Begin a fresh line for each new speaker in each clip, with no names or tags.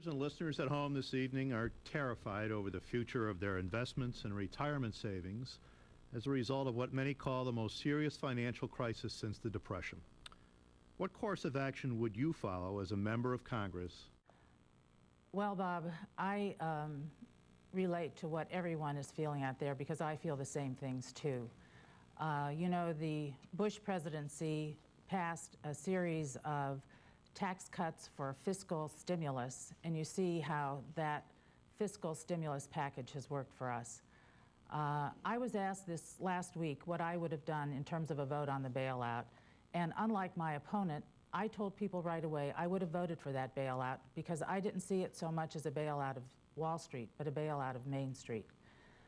And listeners at home this evening are terrified over the future of their investments and retirement savings as a result of what many call the most serious financial crisis since the Depression. What course of action would you follow as a member of Congress?
Well, Bob, I relate to what everyone is feeling out there because I feel the same things too. You know, the Bush presidency passed a series of tax cuts for fiscal stimulus, and you see how that fiscal stimulus package has worked for us. I was asked this last week what I would have done in terms of a vote on the bailout, and unlike my opponent, I told people right away I would have voted for that bailout because I didn't see it so much as a bailout of Wall Street, but a bailout of Main Street.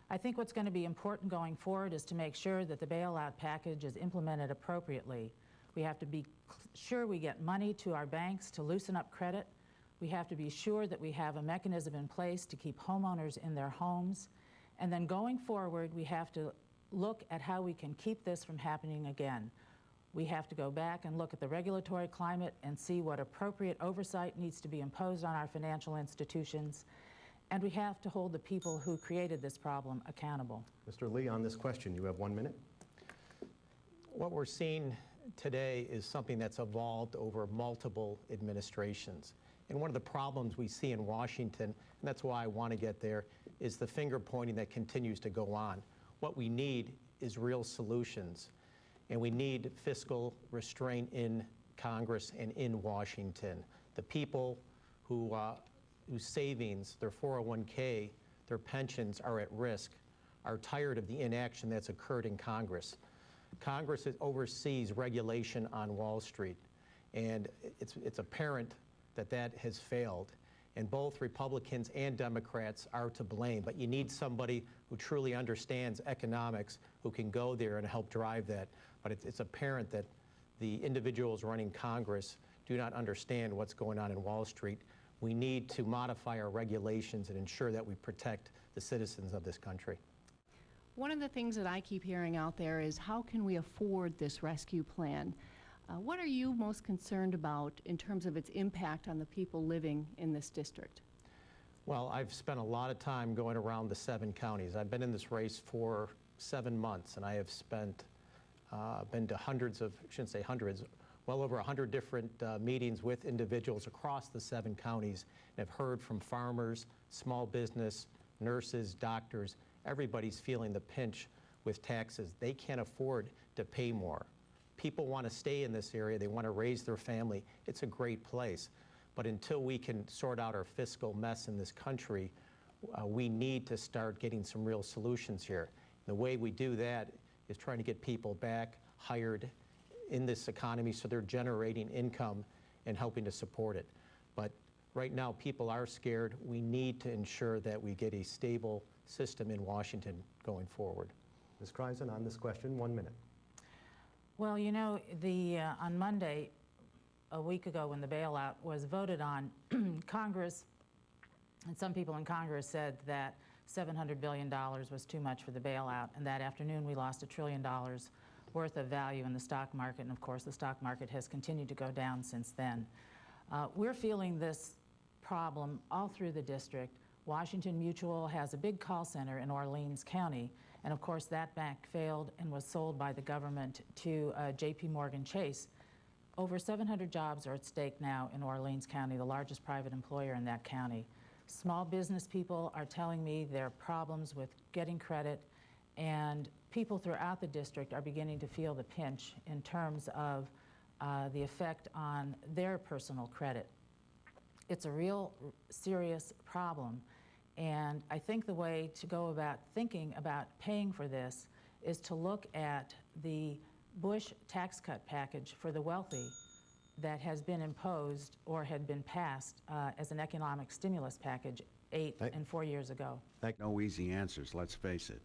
I think what's going to be important going forward is to make sure that the bailout package is implemented appropriately. We have to be sure we get money to our banks to loosen up credit. We have to be sure that we have a mechanism in place to keep homeowners in their homes. And then going forward, we have to look at how we can keep this from happening again. We have to go back and look at the regulatory climate and see what appropriate oversight needs to be imposed on our financial institutions. And we have to hold the people who created this problem accountable.
Mr. Lee, on this question, you have 1 minute.
What we're seeing today is something that's evolved over multiple administrations. And one of the problems we see in Washington, and that's why I want to get there, is the finger pointing that continues to go on. What we need is real solutions. And we need fiscal restraint in Congress and in Washington. The people whose savings, their 401k, their pensions are at risk, are tired of the inaction that's occurred in Congress. Congress oversees regulation on Wall Street, and it's apparent that that has failed. And both Republicans and Democrats are to blame, but you need somebody who truly understands economics who can go there and help drive that. But it's apparent that the individuals running Congress do not understand what's going on in Wall Street. We need to modify our regulations and ensure that we protect the citizens of this country.
One of the things that I keep hearing out there is how can we afford this rescue plan? What are you most concerned about in terms of its impact on the people living in this district?
Well, I've spent a lot of time going around the 7 counties. I've been in this race for 7 months, and I have been to hundreds of, I shouldn't say hundreds, well over 100 different meetings with individuals across the 7 counties, and have heard from farmers, small business, nurses, doctors. Everybody's feeling the pinch with taxes. They can't afford to pay more. People want to stay in this area. They want to raise their family. It's a great place. But until we can sort out our fiscal mess in this country, we need to start getting some real solutions here. The way we do that is trying to get people back hired in this economy so they're generating income and helping to support it. But right now, people are scared. We need to ensure that we get a stable system in Washington going forward.
Ms. Kryzan, on this question, 1 minute.
Well, you know, on Monday, a week ago when the bailout was voted on, Congress, and some people in Congress said that $700 billion was too much for the bailout, and that afternoon we lost $1 trillion worth of value in the stock market, and of course the stock market has continued to go down since then. We're feeling this problem all through the district. Washington Mutual has a big call center in Orleans County, and of course that bank failed and was sold by the government to J.P. Morgan Chase. Over 700 jobs are at stake now in Orleans County, the largest private employer in that county. Small business people are telling me there are problems with getting credit, and people throughout the district are beginning to feel the pinch in terms of the effect on their personal credit. It's a real serious problem, and I think the way to go about thinking about paying for this is to look at the Bush tax cut package for the wealthy that has been imposed or had been passed as an economic stimulus package 8 and 4 years ago.
No easy answers, let's face it.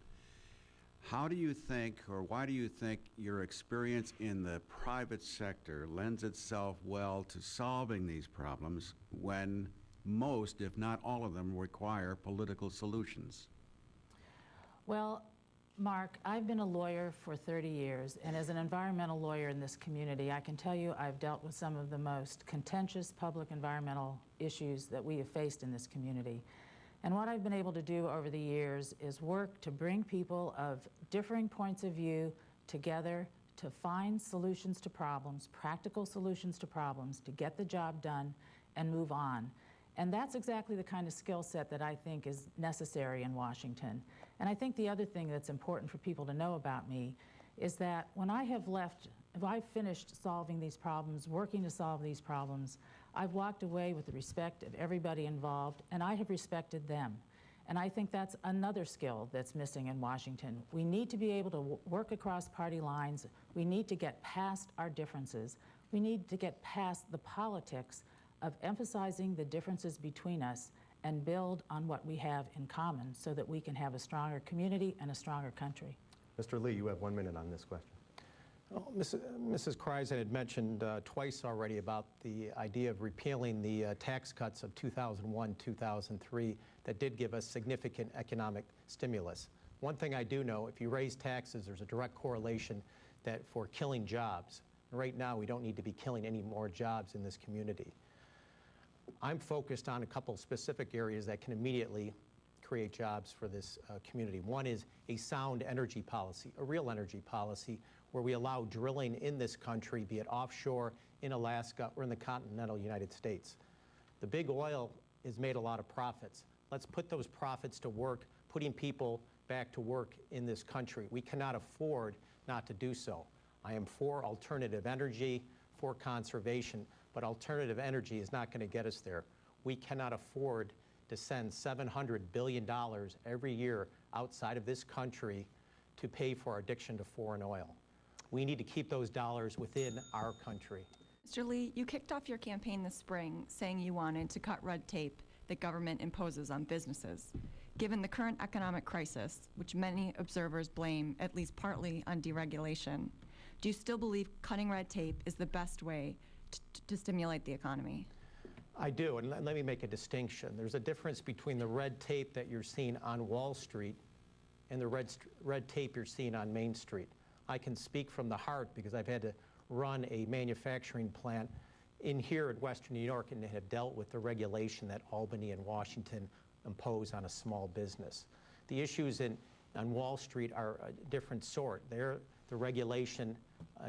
How do you think, or why do you think your experience in the private sector lends itself well to solving these problems when most, if not all of them, require political solutions?
Well, Mark, I've been a lawyer for 30 years, and as an environmental lawyer in this community, I can tell you I've dealt with some of the most contentious public environmental issues that we have faced in this community. And what I've been able to do over the years is work to bring people of differing points of view together to find solutions to problems, practical solutions to problems, to get the job done and move on. And that's exactly the kind of skill set that I think is necessary in Washington. And I think the other thing that's important for people to know about me is that when I have left, if I've finished solving these problems, working to solve these problems, I've walked away with the respect of everybody involved, and I have respected them. And I think that's another skill that's missing in Washington. We need to be able to work across party lines. We need to get past our differences. We need to get past the politics of emphasizing the differences between us and build on what we have in common so that we can have a stronger community and a stronger country.
Mr. Lee, you have 1 minute on this question.
Well, Mrs. Kryzan had mentioned twice already about the idea of repealing the tax cuts of 2001, 2003 that did give us significant economic stimulus. One thing I do know, if you raise taxes, there's a direct correlation that for killing jobs. Right now, we don't need to be killing any more jobs in this community. I'm focused on a couple specific areas that can immediately create jobs for this community. One is a sound energy policy, a real energy policy, where we allow drilling in this country, be it offshore, in Alaska, or in the continental United States. The big oil has made a lot of profits. Let's put those profits to work, putting people back to work in this country. We cannot afford not to do so. I am for alternative energy, for conservation, but alternative energy is not going to get us there. We cannot afford to send $700 billion every year outside of this country to pay for our addiction to foreign oil. We need to keep those dollars within our country.
Mr. Lee, you kicked off your campaign this spring saying you wanted to cut red tape that government imposes on businesses. Given the current economic crisis, which many observers blame at least partly on deregulation, do you still believe cutting red tape is the best way to stimulate the economy?
I do, and let me make a distinction. There's a difference between the red tape that you're seeing on Wall Street and the red tape you're seeing on Main Street. I can speak from the heart because I've had to run a manufacturing plant in here in Western New York and have dealt with the regulation that Albany and Washington impose on a small business. The issues on Wall Street are a different sort. There, the regulation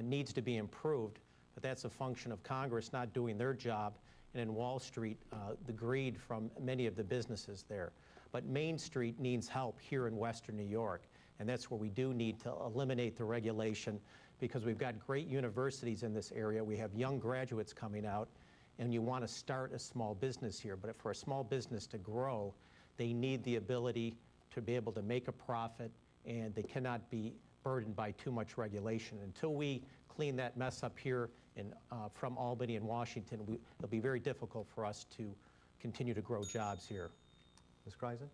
needs to be improved, but that's a function of Congress not doing their job, and in Wall Street, the greed from many of the businesses there. But Main Street needs help here in Western New York, and that's where we do need to eliminate the regulation, because we've got great universities in this area. We have young graduates coming out, and you want to start a small business here. But for a small business to grow, they need the ability to be able to make a profit, and they cannot be burdened by too much regulation. Until we clean that mess up here from Albany and Washington, it'll be very difficult for us to continue to grow jobs here.
Ms. Kryzan?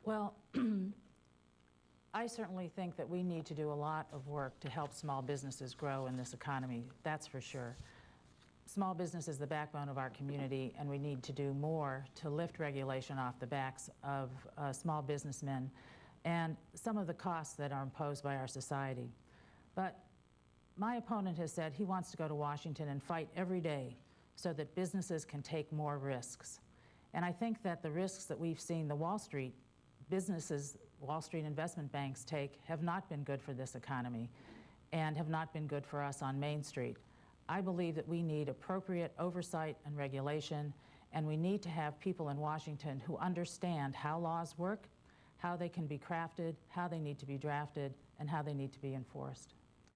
Well, I certainly think that we need to do a lot of work to help small businesses grow in this economy, that's for sure. Small business is the backbone of our community, and we need to do more to lift regulation off the backs of small businessmen and some of the costs that are imposed by our society. But my opponent has said he wants to go to Washington and fight every day so that businesses can take more risks. And I think that the risks that we've seen the Wall Street businesses, Wall Street investment banks take have not been good for this economy and have not been good for us on Main Street. I believe that we need appropriate oversight and regulation, and we need to have people in Washington who understand how laws work, how they can be crafted, how they need to be drafted, and how they need to be enforced.